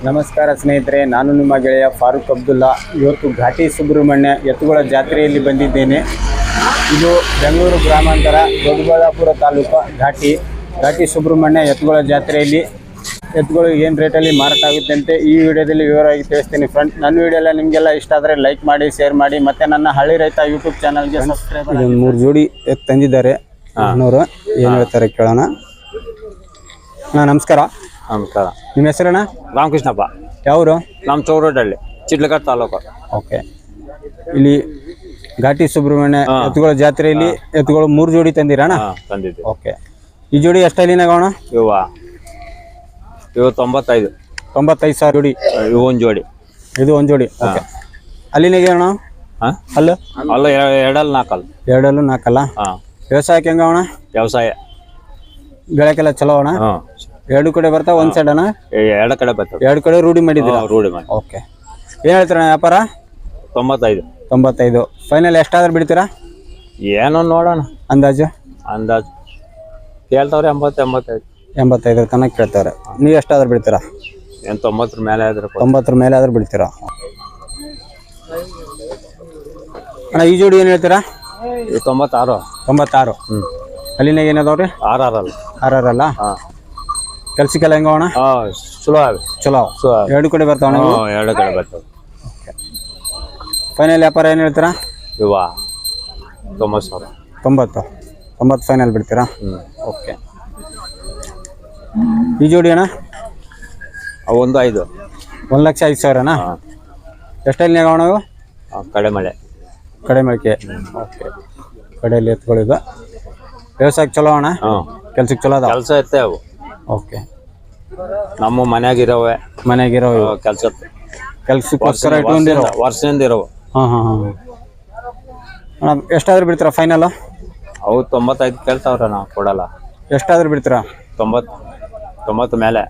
ನಮಸ್ಕಾರ ಸ್ನೇಹಿತರೆ, ನಾನು ನಿಮ್ಮ ಗೆಳೆಯ ಫಾರೂಕ್ ಅಬ್ದುಲ್ಲಾ. ಇವತ್ತು ಘಾಟಿ ಸುಬ್ರಹ್ಮಣ್ಯ ಎತ್ತುಗಳ ಜಾತ್ರೆಯಲ್ಲಿ ಬಂದಿದ್ದೇನೆ. ಇದು ಬೆಂಗಳೂರು ಗ್ರಾಮಾಂತರ ದೊಡ್ಡಬಳ್ಳಾಪುರ ತಾಲೂಕು ಘಾಟಿ ಸುಬ್ರಹ್ಮಣ್ಯ ಎತ್ತುಗಳ ಜಾತ್ರೆಯಲ್ಲಿ ಎತ್ತುಗಳು ಏನು ರೇಟಲ್ಲಿ ಮಾರಾಟ ಆಗುತ್ತೆ ಅಂತ ಈ ವಿಡಿಯೋದಲ್ಲಿ ವಿವರವಾಗಿ ತಿಳಿಸ್ತೀನಿ. ಫ್ರೆಂಡ್, ನನ್ನ ವಿಡಿಯೋ ಎಲ್ಲ ನಿಮಗೆಲ್ಲ ಇಷ್ಟ ಆದರೆ ಲೈಕ್ ಮಾಡಿ, ಶೇರ್ ಮಾಡಿ, ಮತ್ತು ನನ್ನ ಹಳ್ಳಿ ರೈತ ಯೂಟ್ಯೂಬ್ ಚಾನಲ್ಗೆ ಸಬ್ಸ್ಕ್ರೈಬ್ ಮಾಡಿ. 3 ಜೋಡಿ ಎತ್ತು ತಂದಿದ್ದಾರೆ. ಅವರು ಏನು ಹೇಳ್ತಾರೆ ಕೇಳೋಣ. ನಮಸ್ಕಾರ. ನಮಸ್ಕಾರ. ನಿಮ್ಮ ಹೆಸರಣ್ಣ? ರಾಮಕೃಷ್ಣಪ್ಪ. ಯಾವರು? ನಮ್ಮ ಚೌರಡ್ಡಳ್ಳಿ, ಚಿಡ್ಲಘಟ್ಟ ತಾಲೂಕು. ಓಕೆ. ಇಲ್ಲಿ ಘಾಟಿ ಸುಬ್ರಹ್ಮಣ್ಯ ಎತ್ತುಗಳ ಜಾತ್ರೆಯಲ್ಲಿ ಎತ್ತುಗಳು 3 ಜೋಡಿ ತಂದಿರಣ್ಣ? ತಂದಿದ್ದೆ. ಓಕೆ. ಈ ಜೋಡಿ ಎಷ್ಟಲ್ಲಿನಾಗಣ? ಇವು 95,000 ಜೋಡಿ. ಇವು ಒಂದು ಜೋಡಿ. ಇದು ಒಂದು ಜೋಡಿ. ಓಕೆ. ಅಲ್ಲಿನಾಗ ಅಣ್ಣ? ಅಲ್ಲ ಅಲ್ಲ, 2-4. 2-4. ವ್ಯವಸಾಯಕ್ಕೆ ಹೆಂಗ ಅಣ್ಣ? ವ್ಯವಸಾಯ ಬೆಳಕೆಲ್ಲ ಚಲೋ ಅಣ್ಣ? 2 ಕಡೆ ಬರ್ತಾವ, ಒಂದು ಸೈಡ್ ಅಣ್ಣ? 2 ಕಡೆ ಬರ್ತವೆ. 2 ಕಡೆ ರೂಢಿ ಮಾಡಿದ್ದೀರಾ? ರೂಢಿ ಮಾಡಿ. ಓಕೆ. ಏನು ಹೇಳ್ತೀರಣ್ಣ ವ್ಯಾಪಾರ? 95. ಫೈನಲ್ ಎಷ್ಟಾದ್ರೂ ಬಿಡ್ತೀರಾ? ಏನೋ ನೋಡೋಣ. ಅಂದಾಜು ಕೇಳ್ತಾವ್ರೆ 80-85 ತನಕ ಕೇಳ್ತಾರೆ. ನೀವು ಎಷ್ಟಾದ್ರೂ ಬಿಡ್ತೀರಾ? ಏನು 90 ಮೇಲೆ ಆದ್ರೆ 90 ಮೇಲೆ ಆದ್ರೂ ಬಿಡ್ತೀರಾ? ಅಣ್ಣ ಈ ಜೋಡಿ ಏನು ಹೇಳ್ತೀರಾ? 96. ಅಲ್ಲಿನಾಗ ಏನದಾವ್ರಿ? 6 ಅಲ್ಲ? ಕೆಲ್ಸಕ್ಕೆಲ್ಲ ಹೆಂಗ ಅಣ್ಣ? ಚಲೋ. 2 ಕಡೆ ಬರ್ತಾವ? 2 ಕಡೆ ಬರ್ತವೆ. ಫೈನಲ್ ವ್ಯಾಪಾರ ಏನು ಹೇಳ್ತೀರಾ? 90,000. ಫೈನಲ್ ಬಿಡ್ತೀರಾ? ಓಕೆ. ಈ ಜೋಡಿ ಅಣ್ಣ? 1,05,000. 1,05,000. ಎಷ್ಟಲ್ಲಿನಾಗ ಅಣ್ಣ? ಕಡೆ ಮಳಿಕೆ. ಓಕೆ. ಕಡೆಯಲ್ಲಿ ಎತ್ಕೊಳ್ಳಿದ್ದು. ವ್ಯವಸಾಯಕ್ಕೆ ಚಲೋ ಅಣ್ಣ? ಕೆಲ್ಸಕ್ಕೆ ಚಲೋ ಅದ? ಕೆಲಸ ಇರ್ತೇ ಅವು. ಓಕೆ. ನಮ್ಮ ಮನ್ಯಾಗಿರೋವೆ ಕೆಲ್ಸಕ್ಕೋಸ್ಕರ ಇಟ್ಕೊಂಡಿರೋ ವರ್ಷದಿಂದ ಇರೋವು. ಅಣ್ಣ ಎಷ್ಟಾದ್ರೂ ಬಿಡ್ತೀರಾ ಫೈನಲ್? ಅವು 95 ಕೇಳ್ತಾವ್ರ, ನಾವು ಕೊಡಲ್ಲ. ಎಷ್ಟಾದ್ರೂ ಬಿಡ್ತೀರಾ? 90 ಮೇಲೆ.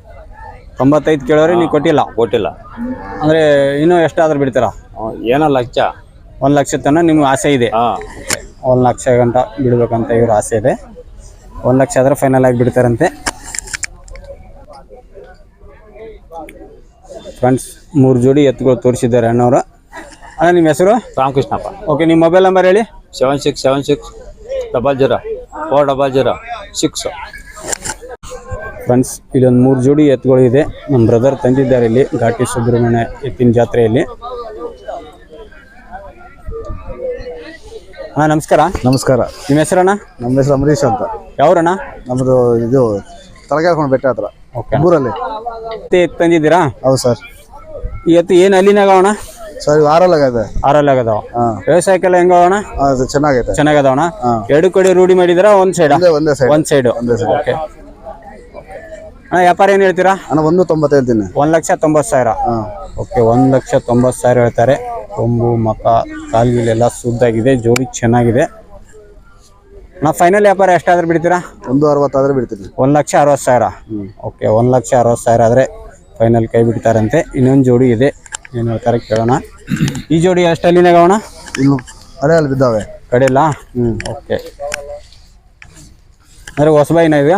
95 ಕೇಳೋರಿ, ನೀವು ಕೊಟ್ಟಿಲ್ಲ ಅಂದ್ರೆ ಇನ್ನೂ ಎಷ್ಟಾದ್ರೂ ಬಿಡ್ತೀರಾ? ಏನೋ ಲಕ್ಷ. 1 ಲಕ್ಷ ತನಕ ನಿಮ್ಗೆ ಆಸೆ ಇದೆ? 1 ಲಕ್ಷ ಗಂಟ ಬಿಡ್ಬೇಕಂತ ಇವ್ರ ಆಸೆ ಇದೆ. 1 ಲಕ್ಷ ಆದ್ರೆ ಫೈನಲ್ ಆಗಿ ಬಿಡ್ತಾರಂತೆ. ಫ್ರೆಂಡ್ಸ್, 3 ಜೋಡಿ ಎತ್ತುಗಳು ತೋರಿಸಿದ್ದಾರೆ ಅಣ್ಣವರು. ಅಣ್ಣ ನಿಮ್ಮ ಹೆಸರು? ರಾಮಕೃಷ್ಣಪ್ಪ. ಓಕೆ. ನಿಮ್ಮ ಮೊಬೈಲ್ ನಂಬರ್ ಹೇಳಿ. 7676000006. ಫ್ರೆಂಡ್ಸ್, ಇಲ್ಲೊಂದು 3 ಜೋಡಿ ಎತ್ತುಗಳು ಇದೆ. ನಮ್ಮ ಬ್ರದರ್ ತಂದಿದ್ದಾರೆ ಇಲ್ಲಿ ಘಾಟಿ ಸುಬ್ರಹ್ಮಣ್ಯ ಎತ್ತಿನ ಜಾತ್ರೆಯಲ್ಲಿ. ನಮಸ್ಕಾರ. ನಿಮ್ಮ ಹೆಸರಣ್ಣ? ನಮ್ಮ ಹೆಸರು ಅಂಬರೀಶ್ ಅಂತ. ಯಾವ್ರಣ್ಣ? ನಮ್ಮದು ಇದು ತಲಗಾರ್ಕೊಂಡು ಬೆಟ್ಟ ಹತ್ರ. ಓಕೆ. ಊರಲ್ಲಿ ಎತ್ತು ತಂದಿದ್ದೀರಾ? ಹೌದು ಸರ್. ಈ ಎತ್ತು ಏನು ಅಲ್ಲಿನಾಗ ಅಣ್ಣ? ಸರ್ ಇವು 6 ಆಗದೆ. 6 ಆಗದಾವ. ವ್ಯವಸಾಯಕ್ಕೆಲ್ಲ ಹೆಂಗ ಅಣ್ಣ? ಚೆನ್ನಾಗದವಣ್ಣ. 2 ಕಡೆ ರೂಢಿ ಮಾಡಿದಾರ? ಒಂದ್ ಸೈಡ್? ಒಂದ್ ಸೈಡ್. ಓಕೆ. ಅಣ್ಣ ವ್ಯಾಪಾರ ಏನು ಹೇಳ್ತೀರಾ? ಅಣ್ಣ 1,90 ಹೇಳ್ತೀನಿ. 1,90,000. ಓಕೆ. 1,90,000 ಹೇಳ್ತಾರೆ. ಕೊಂಬು ಮಕ ಕಾಲ್ಗಿಲೆಲ್ಲ ಸುದ್ದಾಗಿದೆ. ಜೋಡಿ ಚೆನ್ನಾಗಿದೆ. ನಾ ಫೈನಲ್ ವ್ಯಾಪಾರ ಎಷ್ಟಾದ್ರೂ ಬಿಡ್ತೀರಾ? 1,60 ಆದ್ರೆ ಬಿಡ್ತೀನಿ. 1,60,000. ಓಕೆ. 1,60,000 ಆದ್ರೆ ಫೈನಲ್ ಕೈ ಬಿಡ್ತಾರಂತೆ. ಇನ್ನೊಂದು ಜೋಡಿ ಇದೆ, ಏನು ಹೇಳ್ತಾರೆ ಕೇಳೋಣ. ಈ ಜೋಡಿ ಎಷ್ಟಲ್ಲಿನಾಗ ಅಣ್ಣ? ಇನ್ನು ಅರೆಯಲ್ಲಿ ಬಿದ್ದಾವೆ ಕಡೆಯಲ್ಲ? ಓಕೆ. ಅಂದ್ರೆ ಹೊಸಬಾಯಿನ ಇದೆ?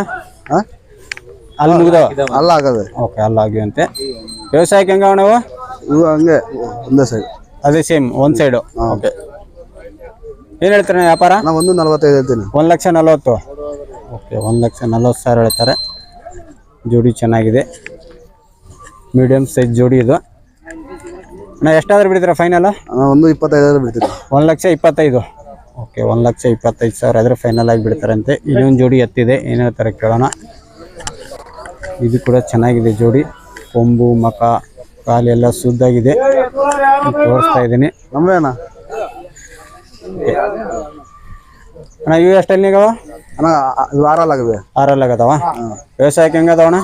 ಅಲ್ಲಿ ಮುಗಿದವ? ಅಲ್ಲ ಆಗದೆ. ಓಕೆ. ಅಲ್ಲ ಆಗಿವಂತೆ. ವ್ಯವಸಾಯಕ್ಕೆ ಹೆಂಗ ಅಣ್ಣ? ಇವು ಹಂಗೆ ಒಂದೇ ಸೈಡ್. ಅದೇ ಸೇಮ್ ಒಂದು ಸೈಡು. ಓಕೆ. ಏನು ಹೇಳ್ತಾರೆ ವ್ಯಾಪಾರ? ನಾವು 1,45 ಹೇಳ್ತೀನಿ. 1,40,000. ಓಕೆ. 1,40,000 ಹೇಳ್ತಾರೆ. ಜೋಡಿ ಚೆನ್ನಾಗಿದೆ, ಮೀಡಿಯಮ್ ಸೈಜ್ ಜೋಡಿ ಇದು. ನಾ ಎಷ್ಟಾದ್ರೂ ಬಿಡ್ತೀರಾ ಫೈನಲ್? 1,25 ಬಿಡ್ತೀನಿ. 1,25,000. ಓಕೆ. 1,25,000 ಆದರೆ ಫೈನಲ್ ಆಗಿ ಬಿಡ್ತಾರಂತೆ. ಇನ್ನೊಂದು ಜೋಡಿ ಎತ್ತಿದೆ, ಏನು ಹೇಳ್ತಾರೆ ಕೇಳೋಣ. ಇದು ಕೂಡ ಚೆನ್ನಾಗಿದೆ ಜೋಡಿ. ಕೊಂಬು ಮಕ ಕಾಲೆಲ್ಲ ಸುದ್ದಾಗಿದೆ, ತೋರಿಸ್ತಾ ಇದ್ದೀನಿ. ನಮ್ಮೇನ ಅಣ್ಣ ಇವು ಎಷ್ಟಲ್ಲಿಗಾವ? ಅಣ್ಣ ಇವು 6 ಆಗವೆ. 6 ಆಗದವ? ವ್ಯವಸಾಯಕ್ಕೆ ಹೆಂಗದವಣ್ಣ?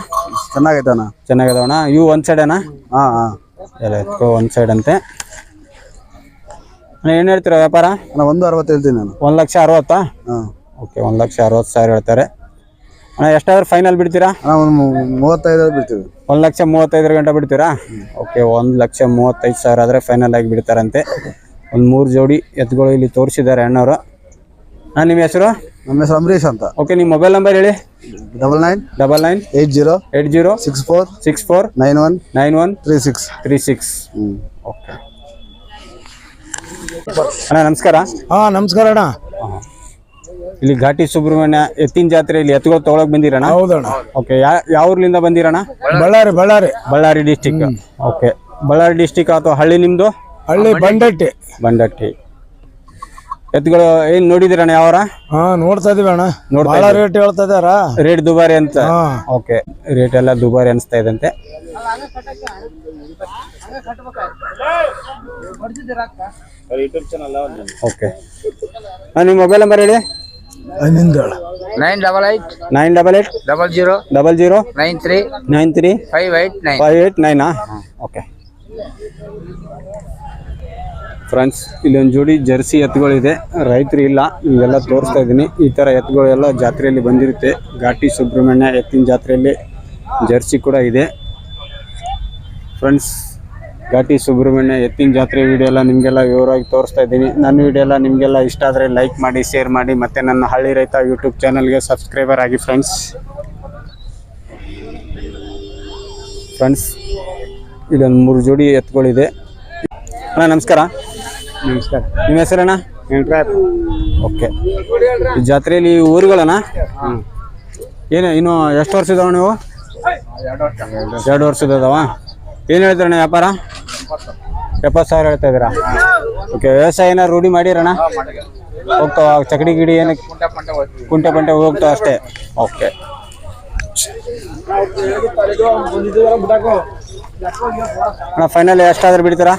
ಚೆನ್ನಾಗೈತೆ ಅಣ್ಣ. ಚೆನ್ನಾಗದವಣ್ಣ. ಇವು ಒಂದು ಸೈಡ್ ಅಣ್ಣ? ಎಲ್ಲ ಎತ್ಕೋ ಒಂದು ಸೈಡ್ ಅಂತೆ. ಅಣ್ಣ ಏನು ಹೇಳ್ತೀರಾ ವ್ಯಾಪಾರ? ಅಣ್ಣ 1,60 ಹೇಳ್ತೀನಿ ನಾನು. 1,60,000? ಓಕೆ. 1,60,000 ಹೇಳ್ತಾರೆ. ಅಣ್ಣ ಎಷ್ಟಾದ್ರೂ ಫೈನಲ್ ಬಿಡ್ತೀರಾ? ಅಣ್ಣ 1,35 ಬಿಡ್ತೀವಿ. 1,35,000 ಗಂಟೆ ಬಿಡ್ತೀರಾ? ಓಕೆ. 1,35,000 ಆದರೆ ಫೈನಲ್ ಆಗಿ ಬಿಡ್ತಾರಂತೆ. ಒಂದು 3 ಜೋಡಿ ಎತ್ತುಗಳು ಇಲ್ಲಿ ತೋರಿಸಿದ್ದಾರೆ ಅಣ್ಣವರು. ನಿಮ್ಮ ಹೆಸರು? ನಮ್ಮ ಹೆಸರು ಅಂಬರೀಶ್ ಅಂತ. ಓಕೆ. ನಿಮ್ಮ ಮೊಬೈಲ್ ನಂಬರ್ ಹೇಳಿ. 99 80 80 64 64 91 91 36 36. ಓಕೆ ಅಣ್ಣ ನಮಸ್ಕಾರ. ಹಾ ನಮಸ್ಕಾರ ಅಣ್ಣ. ಇಲ್ಲಿ ಘಾಟಿ ಸುಬ್ರಹ್ಮಣ್ಯ ಎತ್ತಿನ ಜಾತ್ರೆಯಲ್ಲಿ ಎತ್ತುಗಳು ತಗೊಳಕ್ ಬಂದಿರಣ್ಣ? ಹೌದಣ್ಣ. ಓಕೆ, ಯಾವ ಊರ್ಲಿಂದ ಬಂದಿರಣ್ಣ? Ballari district. Okay, Ballari district ಅಥವಾ ಹಳ್ಳಿ ನಿಮ್ದು? ಹಳ್ಳಿ ಬಂಡಟ್ಟಿ. ಎತ್ತುಗಳು ಏನ್ ನೋಡಿದಿರಣ್ಣ? ಯಾವರ? ಹಾ ನೋಡ್ತಾ ಇದೀವಿ ಅಣ್ಣ. ನೋಡ್ತಾ ಬಹಳ ರೇಟ್ ಹೇಳ್ತಾ ಇದಾರ. ರೇಟ್ ದುಬಾರಿ ಅಂತ? ಹಾ. ಓಕೆ, ರೇಟ್ ಎಲ್ಲ ದುಬಾರಿ ಅನಿಸ್ತಾ ಇದಂತೆ. ಓಕೆ, ನಿಮ್ಮ ಮೊಬೈಲ್ ನಂಬರ್ ಹೇಳಿ. 988 988 00 00 93 93 589. 589. ಓಕೆ ಫ್ರೆಂಡ್ಸ್, ಇಲ್ಲೊಂದು ಜೋಡಿ ಜರ್ಸಿ ಎತ್ತುಗಳಿದೆ. ರೈತರು ಇಲ್ಲ, ಇವೆಲ್ಲ ತೋರಿಸ್ತಾ ಇದ್ದೀನಿ. ಈ ಥರ ಎತ್ತುಗಳೆಲ್ಲ ಜಾತ್ರೆಯಲ್ಲಿ ಬಂದಿರುತ್ತೆ. ಘಾಟಿ ಸುಬ್ರಹ್ಮಣ್ಯ ಎತ್ತಿನ ಜಾತ್ರೆಯಲ್ಲಿ ಜರ್ಸಿ ಕೂಡ ಇದೆ. ಫ್ರೆಂಡ್ಸ್, ಘಾಟಿ ಸುಬ್ರಹ್ಮಣ್ಯ ಎತ್ತಿನ ಜಾತ್ರೆ ವಿಡಿಯೋ ಎಲ್ಲ ನಿಮಗೆಲ್ಲ ವಿವರವಾಗಿ ತೋರಿಸ್ತಾ ಇದ್ದೀನಿ. ನನ್ನ ವಿಡಿಯೋ ಎಲ್ಲ ನಿಮಗೆಲ್ಲ ಇಷ್ಟ ಆದರೆ ಲೈಕ್ ಮಾಡಿ, ಶೇರ್ ಮಾಡಿ, ಮತ್ತು ನನ್ನ ಹಳ್ಳಿ ರೈತ ಯೂಟ್ಯೂಬ್ ಚಾನಲ್ಗೆ ಸಬ್ಸ್ಕ್ರೈಬರ್ ಆಗಿ ಫ್ರೆಂಡ್ಸ್. ಇಲ್ಲೊಂದು 3 ಜೋಡಿ ಎತ್ತುಗಳಿದೆ. ಅಣ್ಣ ನಮಸ್ಕಾರ. ನಮಸ್ಕಾರ. ನಿಮ್ಮ ಹೆಸರಣ್ಣ? ಓಕೆ, ಈ ಜಾತ್ರೆಯಲ್ಲಿ ಊರುಗಳಣ್ಣ? ಏನು ಇನ್ನು ಎಷ್ಟು ವರ್ಷದವ ನೀವು? 2 ವರ್ಷದವ. ಏನು ಹೇಳ್ತೀರಣ್ಣ ವ್ಯಾಪಾರ? 70,000 ಹೇಳ್ತಾ ಇದ್ದೀರಾ? ಓಕೆ, ವ್ಯವಸಾಯ ಏನಾರು ರೂಢಿ ಮಾಡಿರಣ್ಣ? ಹೋಗ್ತಾವ ಚಕಡಿ ಗಿಡಿ ಏನಕ್ಕೆ ಕುಂಟೆ ಪಂಟೆ ಹೋಗ್ತಾವ ಅಷ್ಟೇ? ಓಕೆ, ಅಣ್ಣ ಫೈನಲ್ ಎಷ್ಟಾದ್ರೂ ಬಿಡ್ತೀರಾ?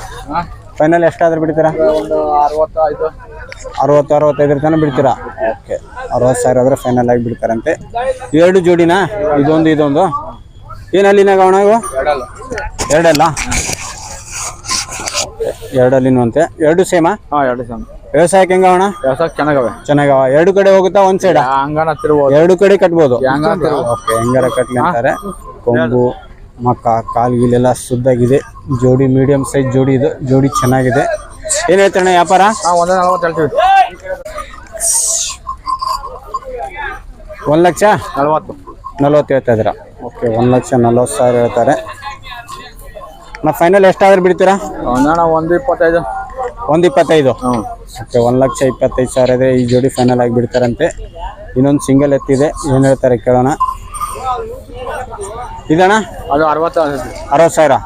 ಫೈನಲ್ ಎಷ್ಟಾದ್ರೂ ಬಿಡ್ತೀರಾ? 60-65 ತನಕ ಬಿಡ್ತೀರಾ? ಓಕೆ, 60,000 ಆದರೆ ಫೈನಲ್ ಆಗಿ ಬಿಡ್ತಾರಂತೆ. 2 ಜೋಡಿನಾ? ಇದೊಂದು ಏನಲ್ಲಿನಾಗ ಅಣ್ಣ ಇವು? ಎರಡಲ್ಲ? ಎರಡಲ್ಲಿನೂ ಅಂತೆ. 2 ಸೇಮಾ? ಹಾಂ 2 ಸೇಮ್. ವ್ಯವಸಾಯಕ್ಕೆ ಹೆಂಗ ಅಣ್ಣ? ವ್ಯವಸಾಯ ಚೆನ್ನಾಗವೆ. 2 ಕಡೆ ಹೋಗುತ್ತಾ? ಒಂದು ಸೈಡ್? ಹಂಗಾನ ತಿರ್ಬೋದು. 2 ಕಡೆ ಕಟ್ಬೋದು. ಓಕೆ, ಹೆಂಗಾರ ಕಟ್ಲಿ ಅಂತಾರೆ. ಕೊಂಬು ಮಕ್ಕ ಕಾಲ್ಗಿಲೆಲ್ಲ ಶುದ್ಧಾಗಿದೆ. ಜೋಡಿ ಮೀಡಿಯಂ ಸೈಜ್ ಜೋಡಿ ಇದು. ಜೋಡಿ ಚೆನ್ನಾಗಿದೆ. ಏನು ಹೇಳ್ತಾರಣ್ಣ ವ್ಯಾಪಾರ? 140 ಹೇಳ್ತೀವಿ. 1,40,000 ಹೇಳ್ತಾ ಇದ್ದೀರಾ? ಓಕೆ, 1,40,000 ಹೇಳ್ತಾರೆ. ನಾ ಫೈನಲ್ ಎಷ್ಟಾದ್ರೂ ಬಿಡ್ತೀರಾ? 125. 125. ಓಕೆ, 1,25,000 ಇದೆ. ಈ ಜೋಡಿ ಫೈನಲ್ ಆಗಿ ಬಿಡ್ತಾರಂತೆ. ಇನ್ನೊಂದು ಸಿಂಗಲ್ ಎತ್ತಿದೆ, ಏನು ಹೇಳ್ತಾರೆ ಕೇಳೋಣ. ಇದಣ್ಣ? ಅದು 60,000.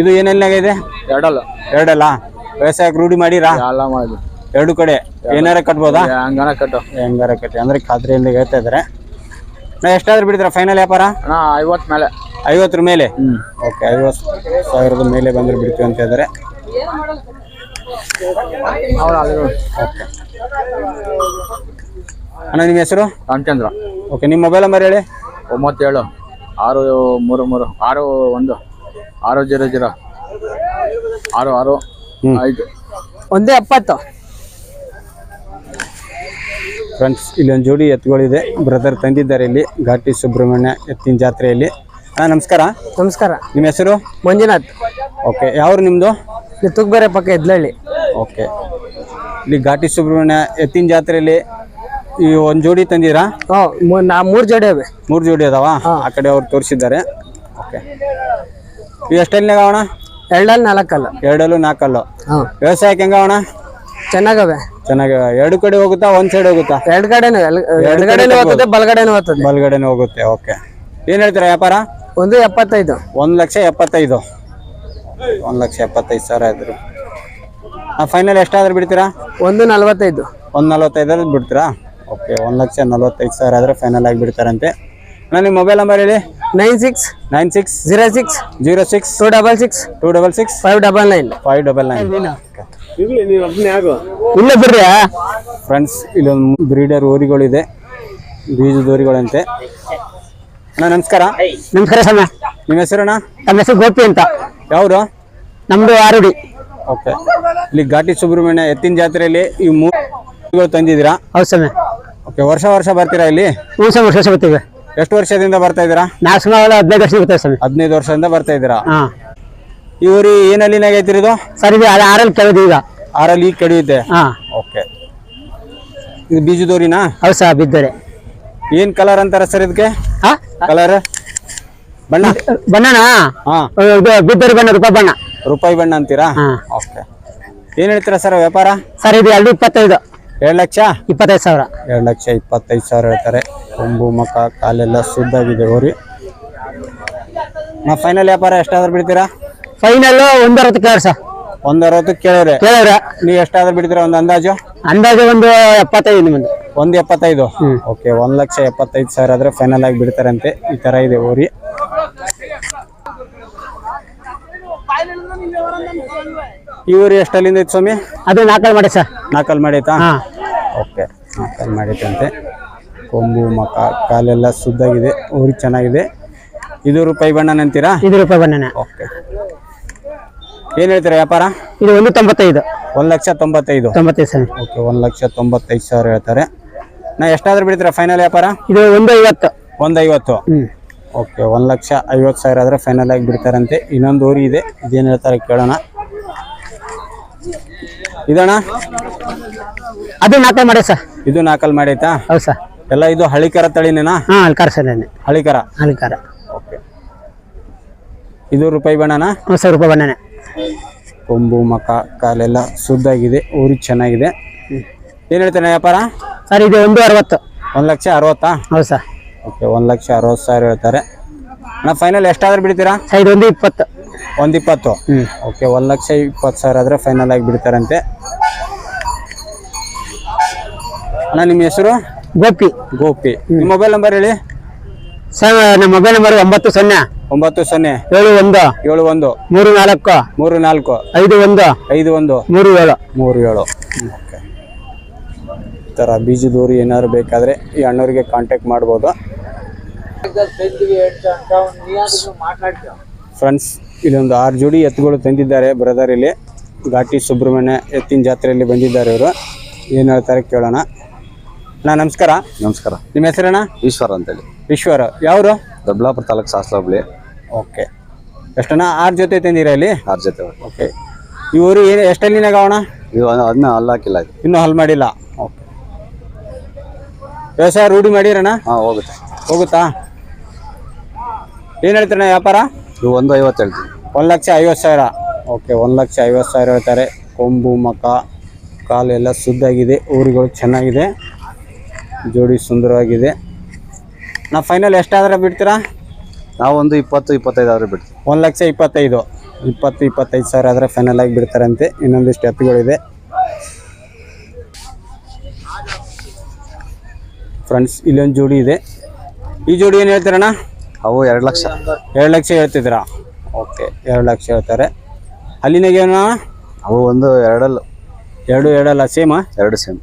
ಇದು ಏನೆಲ್ಲಾಗ ಇದೆ? ಎರಡಲ್ಲ? ವ್ಯವಸಾಯಕ್ಕೆ ರೂಢಿ ಮಾಡಿರಾ? ಎಲ್ಲ ಮಾಡಿದ್ವಿ. 2 ಕಡೆ ಏನಾರ ಕಟ್ಬೋದಾ? ಹಂಗಾನ ಕಟ್ಟು. ಹೆಂಗಾರ ಕಟ್ಟಿ ಅಂದರೆ ಖಾತ್ರಿಯಿಂದ ಹೇಳ್ತಾ ಇದ್ದಾರೆ. ನಾ ಎಷ್ಟಾದ್ರೂ ಬಿಡ್ತೀರಾ ಫೈನಲ್ ವ್ಯಾಪಾರ? 50 ಮೇಲೆ. 50 ಮೇಲೆ? ಓಕೆ, 50,000 ಮೇಲೆ ಬಂದರೆ ಬಿಡ್ತೀವಿ ಅಂತ ಇದ್ದಾರೆ. ಓಕೆ ಅಣ್ಣ, ನಿಮ್ಮ ಹೆಸರು? ರಾಮಚಂದ್ರ. ಓಕೆ, ನಿಮ್ಮ ಮೊಬೈಲ್ ನಂಬರ್ ಹೇಳಿ. 97 633 61 600 6665. 170. ಫ್ರೆಂಡ್ಸ್, ಇಲ್ಲೊಂದು ಜೋಡಿ ಎತ್ತುಗಳಿದೆ. ಬ್ರದರ್ ತಂದಿದ್ದಾರೆ ಇಲ್ಲಿ ಘಾಟಿ ಸುಬ್ರಹ್ಮಣ್ಯ ಎತ್ತಿನ ಜಾತ್ರೆಯಲ್ಲಿ. ಅಣ್ಣ ನಮಸ್ಕಾರ. ನಮಸ್ಕಾರ. ನಿಮ್ಮ ಹೆಸರು? ಮಂಜುನಾಥ್. ಓಕೆ, ಯಾವ್ರು ನಿಮ್ಮದು? ತುಗ್ಬೇರೆ ಪಕ್ಕ ಎದ್ಲಳ್ಳಿ. ಓಕೆ, ಇಲ್ಲಿ ಘಾಟಿ ಸುಬ್ರಹ್ಮಣ್ಯ ಎತ್ತಿನ ಜಾತ್ರೆಯಲ್ಲಿ ಈ ಒಂದು ಜೋಡಿ ತಂದಿರಾ? 3 ಜೋಡಿ ಅವೆ. 3 ಜೋಡಿ ಅದಾವ? ಆ ಕಡೆ ಅವ್ರು ತೋರಿಸಿದ್ದಾರೆ. ಓಕೆ, ಇವು ಎಷ್ಟೆಲ್ಲಿನಾಗ ಅವಣ? 2 4 2 4. ವ್ಯವಸಾಯಕ್ಕೆ ಹೆಂಗ ಅವಣ? ಚೆನ್ನಾಗವೆ. 2 ಕಡೆ ಹೋಗುತ್ತಾ? ಒಂದು ಸೈಡ್ ಹೋಗುತ್ತಾ? 2 ಕಡೆನೂ. ಎಡಗಡೆನೂ ಹೋಗ್ತದೆ, ಬಲಗಡೆನೂ ಹೋಗ್ತದೆ. ಬಲಗಡೆನೂ ಹೋಗುತ್ತೆ. ಓಕೆ, ಏನು ಹೇಳ್ತೀರಾ ವ್ಯಾಪಾರ? 175. 1,75,000. 1,75,000 ಇದ್ರು. ಫೈನಲ್ ಎಷ್ಟಾದ್ರೂ ಬಿಡ್ತೀರಾ? 145. 145 ಬಿಡ್ತೀರಾ? ಓಕೆ, 1,45,000 ಆದರೆ ಫೈನಲ್ ಆಗಿ ಬಿಡ್ತಾರಂತೆ. ಅಣ್ಣ ನಿಮ್ಮ ಮೊಬೈಲ್ ನಂಬರ್ ಹೇಳಿ. 96 96 06 06 266 266 599. 599. ಇಲ್ಲ ಬಿಡ್ರಿ. ಫ್ರೆಂಡ್ಸ್, ಇಲ್ಲೊಂದು ಬ್ರೀಡರ್ ಓರಿಗಳಿದೆ, ಬೀಜದ ಓರಿಗಳಂತೆ. ಅಣ್ಣ ನಮಸ್ಕಾರ. ನಮಸ್ಕಾರ ಸಮ. ನಿಮ್ಮ ಹೆಸರಣ್ಣ? ನಮ್ಮ ಹೆಸರು ಗೋಪಿ ಅಂತ. ಯಾವುದು? ನಮ್ದು ಆರುಡಿ. ಓಕೆ, ಇಲ್ಲಿ ಘಾಟಿ ಸುಬ್ರಹ್ಮಣ್ಯ ಎತ್ತಿನ ಜಾತ್ರೆಯಲ್ಲಿ ಈ 3 ತಂದಿದ್ದೀರಾ? ಹೌದು ಸಮಯ. ಓಕೆ, ವರ್ಷ ಬರ್ತೀರಾ ಇಲ್ಲಿ? ವರ್ಷ ಬರ್ತೀವಿ. ಎಷ್ಟು ವರ್ಷದಿಂದ ಬರ್ತಾ ಇದ್ದೀರಾ? ನಾವು ಸುಮಾರು 15 ವರ್ಷ ಬರ್ತೇವೆ ಸಮಯ. 15 ವರ್ಷದಿಂದ ಬರ್ತಾ ಇದ್ದೀರಾ? ಹಾಂ. ಈ ಊರಿ ಏನಲ್ಲಿನಾಗ ಐತಿರೋದು? ಸರ್ ಇದು 6 ಕೆಳದು ಈಗ. 6 ಈಗ ಕಡಿಯುತ್ತೆ? ಹಾಂ. ಓಕೆ, ಇದು ಬೀಜದೋರಿನಾ? ಹೌದು ಸರ್, ಬಿದ್ದರೆ. ಏನ್ ಕಲರ್ ಅಂತಾರ ಸರ್ ಇದಕ್ಕೆ? ಹಾ ಕಲರ್ ಬಣ್ಣ? ಬಣ್ಣನಾ? ಹಾ, ಇದು ಬಿದ್ದರಿ ಬಣ್ಣ, ರೂಪಾಯಿ ಬಣ್ಣ. ರೂಪಾಯಿ ಬಣ್ಣ ಅಂತೀರಾ? ಹಾ. ಓಕೆ. ಏನ್ ಹೇಳ್ತೀರಾ ಸರ್ ವ್ಯಾಪಾರ? ಸರ್ ಇದು 225, 2,25,000. 25,000. 2,25,000 ಹೇಳ್ತಾರೆ. ಕೊಂಬು ಮಕ ಕಾಲೆಲ್ಲ ಸುದ್ದಾಗಿದೆ ಹೋರಿ. ನಾ ಫೈನಲ್ ವ್ಯಾಪಾರ ಎಷ್ಟಾದ್ರೂ ಬಿಡ್ತೀರಾ? ಫೈನಲ್ 160 ಕೇಳಿ ಸರ್. 160 ಕೇಳಿದ್ರೆ ಕೇಳಿದ್ರೆ ನೀವು ಎಷ್ಟಾದ್ರೂ ಬಿಡ್ತೀರಾ? ಒಂದು ಅಂದಾಜು ಅಂದಾಜು ಒಂದು 75 ನಿಮ್ಮದು. 1,75,000. ಓಕೆ, 1,75,000 ಆದ್ರೆ ಫೈನಲ್ ಆಗಿ ಬಿಡ್ತಾರಂತೆ. ಈ ತರ ಇದೆ ಹೋರಿ. ಈ ಊರಿ ಎಷ್ಟಲ್ಲಿಂದ ಐತೆ ಸ್ವಾಮಿ? ಅದು 4 ಮಾಡಿ ಸರ್. 4 ಮಾಡೈತಾ? ಹಾ. ಓಕೆ, 4 ಮಾಡೈತಂತೆ. ಕೊಂಬು ಮಕ ಕಾಲೆಲ್ಲ ಸುದ್ದಾಗಿದೆ, ಊರಿ ಚೆನ್ನಾಗಿದೆ. ಇದು ರೂಪಾಯಿ ಬಣ್ಣ ಅಂತೀರಾ? ಇದು ರೂಪಾಯಿ ಬಣ್ಣನೇ. ಓಕೆ. ಏನ್ ಹೇಳ್ತೀರಾ ವ್ಯಾಪಾರ? ಇದು 195. 1,95,000. 95 ಸರ್. ಓಕೆ, 1,95,000 ಹೇಳ್ತಾರೆ. ನಾ ಎಷ್ಟಾದ್ರೂ ಬಿಡ್ತೀರಾ ಫೈನಲ್ ವ್ಯಾಪಾರ? ಇದು 150. 150. ಓಕೆ, 1,50,000 ಆದ್ರೆ ಫೈನಲ್ ಆಗಿ ಬಿಡ್ತಾರಂತೆ. ಇನ್ನೊಂದು ಊರಿ ಇದೆ, ಇದೇನು ಹೇಳ್ತಾರೆ ಕೇಳೋಣ. ಇದಣ್ಣ? ಅದು 4 ಮಾಡಿ ಸರ್. ಇದು 4 ಮಾಡೈತಾ? ಹೌದು ಸರ್. ಎಲ್ಲ ಇದು ಹಳಿಕರ ತಳಿನೇನಾ? ಹಾ, ಅಲ್ಕಾರ ಸರ್. ಹಳಿಕರ. ಅಲ್ಕಾರ. ಓಕೆ. ಇದು ರೂಪಾಯಿ ಬಣ್ಣನಾ? ಹ್ಞೂ ಸರ್, ರೂಪಾಯಿ ಬಣ್ಣನೇ. ಕೊಂಬು ಮಕ ಕಾಲೆಲ್ಲ ಸುದ್ದಾಗಿದೆ, ಊರಿ ಚೆನ್ನಾಗಿದೆ. ಏನ್ ಹೇಳ್ತಾನೆ ವ್ಯಾಪಾರ? ಸರ್ ಇದು 160. 1,60,000? ಹೌದು ಸರ್. ಓಕೆ, 1,60,000 ಹೇಳ್ತಾರೆ. ನಾ ಫೈನಲ್ ಎಷ್ಟಾದ್ರೂ ಬಿಡ್ತೀರಾ? ಸರ್ ಇದು 120. 1,20,000. ಓಕೆ, 1,20,000 ಆದ್ರೆ ಫೈನಲ್ ಆಗಿ ಬಿಡ್ತಾರಂತೆ. ಅಣ್ಣ ನಿಮ್ಮ ಹೆಸರು? ಗೋಪಿ. ಗೋಪಿ. ನಿಮ್ಮ ಮೊಬೈಲ್ ನಂಬರ್ ಹೇಳಿ ಸರ್. ನಮ್ಮ ಮೊಬೈಲ್ ನಂಬರ್ 90 90 71 71 34 34 51 51 37. 37. ಓಕೆ. ಈ ಥರ ಬೀಜದೂರಿ ಏನಾದ್ರು ಬೇಕಾದರೆ ಈ ಅಣ್ಣವ್ರಿಗೆ ಕಾಂಟ್ಯಾಕ್ಟ್ ಮಾಡ್ಬೋದು. ಫ್ರೆಂಡ್ಸ್, ಇಲ್ಲೊಂದು 6 ಜೋಡಿ ಎತ್ತುಗಳು ತಂದಿದ್ದಾರೆ ಬ್ರದರ್. ಇಲ್ಲಿ ಘಾಟಿ ಸುಬ್ರಹ್ಮಣ್ಯ ಎತ್ತಿನ ಜಾತ್ರೆಯಲ್ಲಿ ಬಂದಿದ್ದಾರೆ ಇವರು. ಏನು ಹೇಳ್ತಾರೆ ಕೇಳೋಣ. ಅಣ್ಣ ನಮಸ್ಕಾರ. ನಮಸ್ಕಾರ. ನಿಮ್ಮ ಹೆಸರಣ್ಣ? ಈಶ್ವರ ಅಂತೇಳಿ. ಈಶ್ವರ. ಯಾವರು? ದೊಡ್ಡಬಳ್ಳಾಪುರ ತಾಲೂಕು ಸಾಸ್ಲ ಹೋಬಳಿ. ಓಕೆ. ಎಷ್ಟಣ್ಣ? 6 ಜೊತೆ ತಂದಿರಾ ಇಲ್ಲಿ? 6 ಜೊತೆ. ಓಕೆ. ಇವರು ಏನು ಎಷ್ಟಲ್ಲಿನಾಗ ಅವಣ? ಇದು ಅದನ್ನ ಹಲ್ಲಾಕಿಲ್ಲ, ಇದು ಇನ್ನೂ ಹಲ್ ಮಾಡಿಲ್ಲ. ಓಕೆ. ವ್ಯವಸಾಯ ರೂಢಿ ಮಾಡಿರಣ್ಣ? ಹಾಂ, ಹೋಗುತ್ತೆ. ಹೋಗುತ್ತಾ? ಏನು ಹೇಳ್ತಾರಣ್ಣ ವ್ಯಾಪಾರ? ಇದು 150 ಹೇಳ್ತೀವಿ. 1,50,000. ಓಕೆ, 1,50,000 ಹೇಳ್ತಾರೆ. ಕೊಂಬು ಮಕ ಕಾಲೆಲ್ಲ ಸುದ್ದಾಗಿದೆ, ಊರುಗಳು ಚೆನ್ನಾಗಿದೆ, ಜೋಡಿ ಸುಂದರವಾಗಿದೆ. ನಾ ಫೈನಲ್ ಎಷ್ಟಾದ್ರೆ ಬಿಡ್ತೀರಾ? ನಾವು ಒಂದು 20-25 ಆದ್ರೆ ಬಿಡ್ತೀವಿ. 1,25,000. 20-25,000 ಆದರೆ ಫೈನಲ್ ಆಗಿ ಬಿಡ್ತಾರಂತೆ. ಇನ್ನೊಂದಿಷ್ಟು ಎತ್ತುಗಳಿದೆ. ಫ್ರೆಂಡ್ಸ್, ಇಲ್ಲೊಂದು ಜೋಡಿ ಇದೆ. ಈ ಜೋಡಿ ಏನು ಹೇಳ್ತೀರಣ್ಣ? ಅವು 2 ಲಕ್ಷ. 2 ಲಕ್ಷ ಹೇಳ್ತಿದ್ದೀರಾ? ಓಕೆ, 2 ಲಕ್ಷ ಹೇಳ್ತಾರೆ. ಅಲ್ಲಿನಾಗೇನ? ಅವು ಒಂದು 2 2 ಸೇಮಾ? 2 ಸೇಮ್.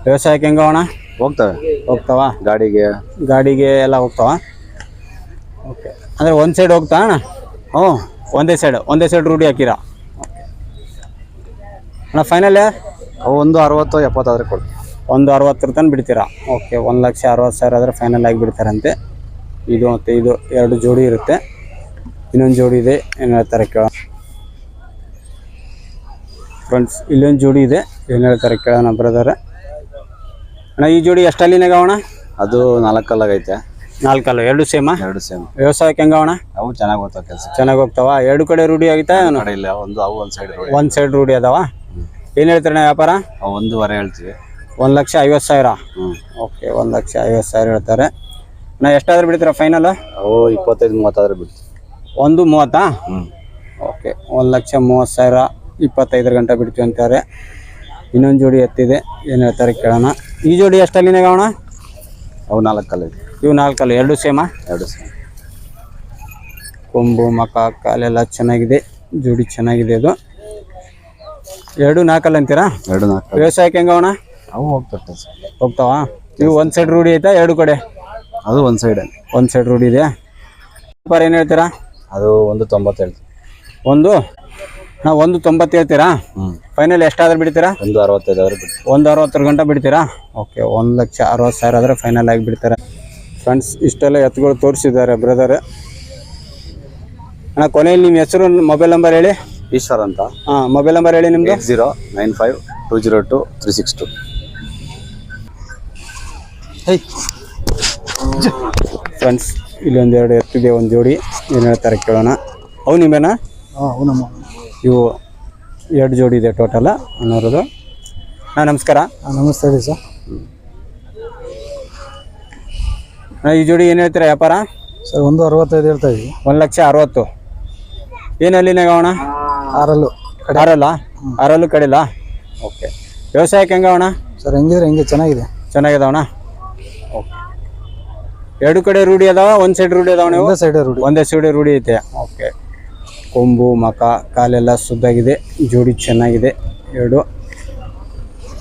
ವ್ಯವಸಾಯಕ್ಕೆ ಹೆಂಗವಣ? ಹೋಗ್ತಾವ? ಗಾಡಿಗೆ ಎಲ್ಲ ಹೋಗ್ತಾವ? ಓಕೆ. ಅಂದರೆ ಒಂದು ಸೈಡ್ ಹೋಗ್ತಾ ಅಣ್ಣ? ಹ್ಞೂ, ಒಂದೇ ಸೈಡ್ ರೂಢಿ ಹಾಕಿರಾ? ಓಕೆ ಅಣ್ಣ, ಫೈನಲ್ ಅವು ಒಂದು 60-70 ಆದ್ರೆ ಕೊಡಿ. ಒಂದು 60 ತನಕ ಬಿಡ್ತೀರಾ? ಓಕೆ, 1,60,000 ಆದರೆ ಫೈನಲ್ ಆಗಿ ಬಿಡ್ತಾರಂತೆ. ಇದು ಮತ್ತು ಇದು 2 ಜೋಡಿ ಇರುತ್ತೆ. ಇನ್ನೊಂದು ಜೋಡಿ ಇದೆ, ಏನು ಹೇಳ್ತಾರೆ ಕೇಳೋಣ. ಫ್ರೆಂಡ್ಸ್, ಇಲ್ಲೊಂದು ಜೋಡಿ ಇದೆ, ಏನು ಹೇಳ್ತಾರೆ ಕೇಳೋಣ ಬ್ರದರ್. ಅಣ್ಣ, ಈ ಜೋಡಿ ಎಷ್ಟಲ್ಲಿನಾಗ ಅವಣ? ಅದು 4 ಕಲ್ಲಾಗೈತೆ. 4 ಕಲ್ಲು. 2 ಸೇಮಾ? 2 ಸೇಮ್. ವ್ಯವಸಾಯಕ್ಕೆ ಹೆಂಗವಣ? ಅವು ಚೆನ್ನಾಗಿ ಹೋಗ್ತಾವ ಕೆಲಸ. ಚೆನ್ನಾಗಿ ಹೋಗ್ತಾವ? 2 ಕಡೆ ರೂಢಿ ಆಗಿತ್ತಾ? ಇಲ್ಲ, ಅವು ಒಂದು ಸೈಡ್. ಒಂದು ಸೈಡ್ ರೂಢಿ ಅದಾವ. ಏನು ಹೇಳ್ತೀರಣ್ಣ ವ್ಯಾಪಾರ? ಅವು 1.5 ಹೇಳ್ತೀವಿ. 1,50,000. ಓಕೆ, 1,50,000 ಹೇಳ್ತಾರೆ. ನಾ ಎಷ್ಟಾದ್ರೂ ಬಿಡ್ತೀರಾ ಫೈನಲ್? ಅವು 25-30 ಆದ್ರೆ ಬಿಡ್ತೀವಿ. 1,30,000? ಓಕೆ, 1,30,000. 25 ಗಂಟೆ ಬಿಡ್ತೀವಿ ಅಂತಾರೆ. ಇನ್ನೊಂದು ಜೋಡಿ ಎತ್ತಿದೆ, ಏನು ಹೇಳ್ತಾರೆ ಕೇಳೋಣ. ಈ ಜೋಡಿ ಎಷ್ಟಲ್ಲಿನಾಗ ಅವಣ? ಅವು 4 ಕಲ್ಲು. ಇವು 4 ಕಲ್ಲು. 2 ಸೇಮಾ? 2 ಸೇಮ್. ಕೊಂಬು ಮಕ ಕಾಲೆಲ್ಲ ಚೆನ್ನಾಗಿದೆ, ಜೋಡಿ ಚೆನ್ನಾಗಿದೆ. ಇದು 2 4 ಅಂತೀರಾ? 2 4. ವ್ಯವಸಾಯಕ್ಕೆ ಹೆಂಗವಣ? ಅವು ಹೋಗ್ತಾವ. ಇವು ಒಂದು ಸೈಡ್ ರೂಢಿ ಐತಾ? 2 ಕಡೆ? ಅದು ಒಂದು ಸೈಡ್. ಒಂದು ಸೈಡ್ ರೂಢಿ ಇದೆ. ವ್ಯಾಪಾರ ಏನು ಹೇಳ್ತೀರಾ? ಅದು 1.90 ಹೇಳ್ತೀವಿ. ನಾವು 1.90 ಹೇಳ್ತೀರಾ? ಫೈನಲ್ ಎಷ್ಟಾದ್ರೂ ಬಿಡ್ತೀರಾ? 1.65 ಆದ್ರೆ ಬಿಡ್ತೀವಿ. 1.60 ಗಂಟೆ ಬಿಡ್ತೀರಾ? ಓಕೆ, 1,60,000 ಆದರೆ ಫೈನಲ್ ಆಗಿ ಬಿಡ್ತಾರೆ. ಫ್ರೆಂಡ್ಸ್, ಇಷ್ಟೆಲ್ಲ ಎತ್ತುಗಳು ತೋರಿಸಿದ್ದಾರೆ ಬ್ರದರ್. ಅಣ್ಣ, ಕೊನೆಯಲ್ಲಿ ನಿಮ್ಮ ಹೆಸರು, ಮೊಬೈಲ್ ನಂಬರ್ ಹೇಳಿ. ಈಶ್ವರ್ ಅಂತ. ಹಾಂ, ಮೊಬೈಲ್ ನಂಬರ್ ಹೇಳಿ ನಿಮ್ಮದು. 8095202362. ಫ್ರೆಂಡ್ಸ್ ಇಲ್ಲೊಂದು ಎರಡು ಎತ್ತಿದೆ, ಒಂದು ಜೋಡಿ ಏನು ಹೇಳ್ತಾರೆ ಕೇಳೋಣ. ಅವು ನಿಮ್ಮೇನಾ? ಇವು 2 ಜೋಡಿ ಇದೆ ಟೋಟಲ್ ಅನ್ನೋರದು. ನಮಸ್ಕಾರ. ನಮಸ್ತೆ ರೀ ಸರ್. ಈ ಜೋಡಿ ಏನು ಹೇಳ್ತೀರಾ ವ್ಯಾಪಾರ? ಸರ್ 165 ಹೇಳ್ತಾ ಇದ್ವಿ. 1,60,000. ಏನು ಅಲ್ಲಿನಾಗ ಅವಣ? ಆರಲ್ಲು ಕಡಿಲ್ಲ. ಓಕೆ. ವ್ಯವಸಾಯಕ್ಕೆ ಹೆಂಗ ಅವಣ? ಸರ್ ಹೆಂಗಿದ್ರೆ ಹೆಂಗೆ ಚೆನ್ನಾಗಿದಾವಣ. ಓಕೆ. 2 ಕಡೆ ರೂಢಿ ಅದಾವ, ಒಂದು ಸೈಡ್ ರೂಢಿ ಅದಾವ? ನೀವು ಒಂದೇ ಸೈಡ್ ರೂಢಿ ಐತೆ. ಓಕೆ. ಕೊಂಬು ಮಕ ಕಾಲೆಲ್ಲ ಸುದ್ದಾಗಿದೆ, ಜೋಡಿ ಚೆನ್ನಾಗಿದೆ 2.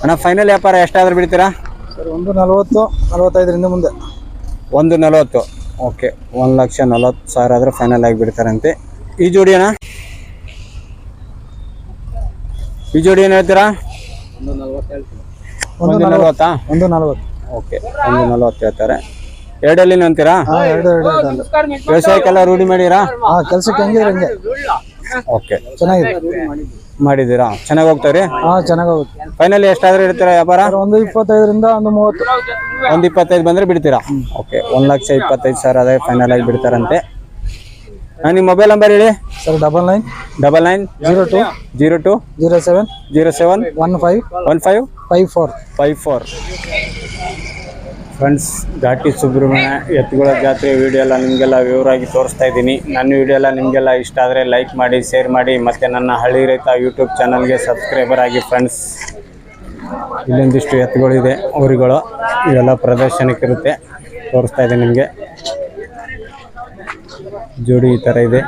ಅಣ್ಣ ಫೈನಲ್ ವ್ಯಾಪಾರ ಎಷ್ಟಾದ್ರೂ ಬಿಡ್ತೀರಾ? ಸರ್ 140-45 ಮುಂದೆ. 140. ಓಕೆ. 1,40,000 ಆದ್ರೆ ಫೈನಲ್ ಆಗಿ ಬಿಡ್ತಾರಂತೆ. ಈ ಜೋಡಿ ಅಣ್ಣ? ಈ ಜೋಡಿ ಏನು ಹೇಳ್ತೀರಾ? 140. 140. ಓಕೆ. 140 ಹೇಳ್ತಾರೆ. 2 ಅಂತೀರಾ? ವ್ಯವಸಾಯಕ್ಕೆಲ್ಲ ರೂಢಿ ಮಾಡಿರಾ? ಕೆಲ್ಸಕ್ಕೆ ಹೆಂಗಿದ್ರೆ ಹಂಗೆ. ಓಕೆ. ಚೆನ್ನಾಗಿದೆ ಮಾಡಿದ್ದೀರಾ? ಚೆನ್ನಾಗಿ ಹೋಗ್ತಾರೆ? ಚೆನ್ನಾಗಿ ಹೋಗುತ್ತೆ. ಫೈನಲ್ ಎಷ್ಟಾದ್ರೂ ಇಡ್ತೀರಾ ವ್ಯಾಪಾರ? 125ರಿಂದ 130. 125 ಬಂದ್ರೆ ಬಿಡ್ತೀರಾ? ಓಕೆ. 1,25,000 ಆದಾಗ ಫೈನಲ್ ಆಗಿ ಬಿಡ್ತಾರಂತೆ. ನಿಮ್ಮ ಮೊಬೈಲ್ ನಂಬರ್ ಹೇಳಿ ಸರ್. 99 02 07 1554. ಫ್ರೆಂಡ್ಸ್, ಘಾಟಿ ಸುಬ್ರಹ್ಮಣ್ಯ ಎತ್ತುಗಳ ಜಾತ್ರೆ ವಿಡಿಯೋ ಎಲ್ಲ ನಿಮಗೆಲ್ಲ ವಿವರವಾಗಿ ತೋರಿಸ್ತಾ ಇದ್ದೀನಿ. ನನ್ನ ವಿಡಿಯೋ ಎಲ್ಲ ನಿಮಗೆಲ್ಲ ಇಷ್ಟ ಆದರೆ ಲೈಕ್ ಮಾಡಿ, ಶೇರ್ ಮಾಡಿ, ಮತ್ತು ನನ್ನ ಹಳ್ಳಿ ರೈತ ಯೂಟ್ಯೂಬ್ ಚಾನಲ್ಗೆ ಸಬ್ಸ್ಕ್ರೈಬರ್ ಆಗಿ ಫ್ರೆಂಡ್ಸ್. ಇಲ್ಲೊಂದಿಷ್ಟು ಎತ್ತುಗಳಿದೆ, ಊರುಗಳು, ಇವೆಲ್ಲ ಪ್ರದರ್ಶನಕ್ಕಿರುತ್ತೆ, ತೋರಿಸ್ತಾ ಇದೆ ನಿಮಗೆ. ಜೋಡಿ ಈ ಥರ ಇದೆ,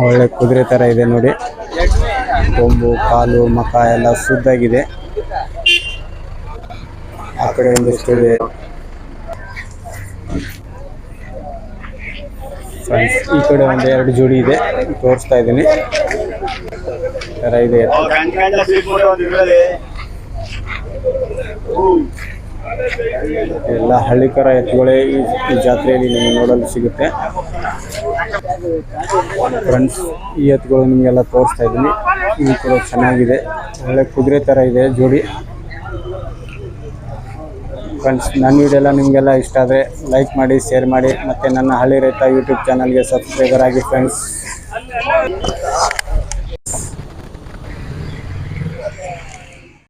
ಒಳ್ಳೆ ಕುದುರೆ ಥರ ಇದೆ ನೋಡಿ. ಕೊಂಬು ಕಾಲು ಮಕ ಎಲ್ಲ ಸುದ್ದಾಗಿದೆ. ಆ ಕಡೆ ಒಂದಿಷ್ಟು ಇದೆ ಫ್ರೆಂಡ್ಸ್. ಈ ಕಡೆ ಒಂದು 2 ಜೋಡಿ ಇದೆ, ತೋರಿಸ್ತಾ ಇದ್ದೀನಿ. ಥರ ಇದೆ. ಎಲ್ಲ ಹಳ್ಳಿಕರ ಎತ್ತುಗಳೇ ಈ ಜಾತ್ರೆಯಲ್ಲಿ ನಿಮಗೆ ನೋಡಲು ಸಿಗುತ್ತೆ ಫ್ರೆಂಡ್ಸ್. ಈ ಎತ್ತುಗಳು ನಿಮಗೆಲ್ಲ ತೋರಿಸ್ತಾ ಇದ್ದೀನಿ. ಇದು ಕೂಡ ಚೆನ್ನಾಗಿದೆ, ಒಳ್ಳೆ ಕುದುರೆ ಥರ ಇದೆ ಜೋಡಿ ಫ್ರೆಂಡ್ಸ್. ನನ್ನ ವಿಡಿಯೋ ಎಲ್ಲ ನಿಮಗೆಲ್ಲ ಇಷ್ಟ ಆದರೆ ಲೈಕ್ ಮಾಡಿ, ಶೇರ್ ಮಾಡಿ, ಮತ್ತು ನನ್ನ ಹಳ್ಳಿ ರೈತ ಯೂಟ್ಯೂಬ್ ಚಾನಲ್ಗೆ ಸಬ್ಸ್ಕ್ರೈಬರ್ ಆಗಿ ಫ್ರೆಂಡ್ಸ್.